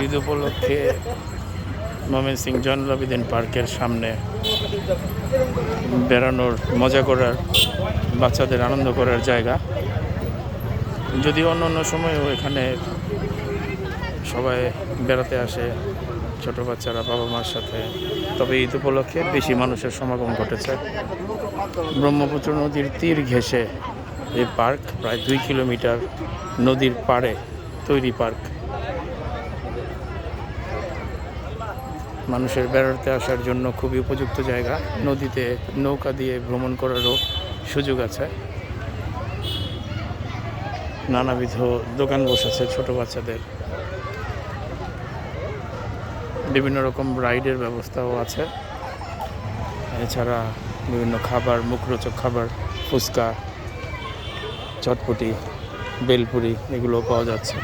ঈদ উপলক্ষে ময়মনসিংহ জয়নুল আবেদিন পার্কের সামনে বেড়ানোর, মজা করার, বাচ্চাদের আনন্দ করার জায়গা। যদিও অন্য সময়ও এখানে সবাই বেড়াতে আসে, ছোট বাচ্চারা বাবা মার সাথে, তবে ঈদ উপলক্ষে বেশি মানুষের সমাগম ঘটেছে। ব্রহ্মপুত্র নদীর তীর ঘেঁষে এই পার্ক, প্রায় 2 কিলোমিটার নদীর পাড়ে তৈরি পার্ক। মানুষের বেড়াতে আসার জন্য খুবই উপযুক্ত জায়গা। নদীতে নৌকা দিয়ে ভ্রমণ করারও সুযোগ আছে। নানাবিধ দোকান বসেছে ছোট বাচ্চাদের, বিভিন্ন রকম রাইডের ব্যবস্থাও আছে। এছাড়া বিভিন্ন খাবার, মুখরোচক খাবার, ফুচকা, চটপটি, বেলপুরি এগুলো পাওয়া যাচ্ছে।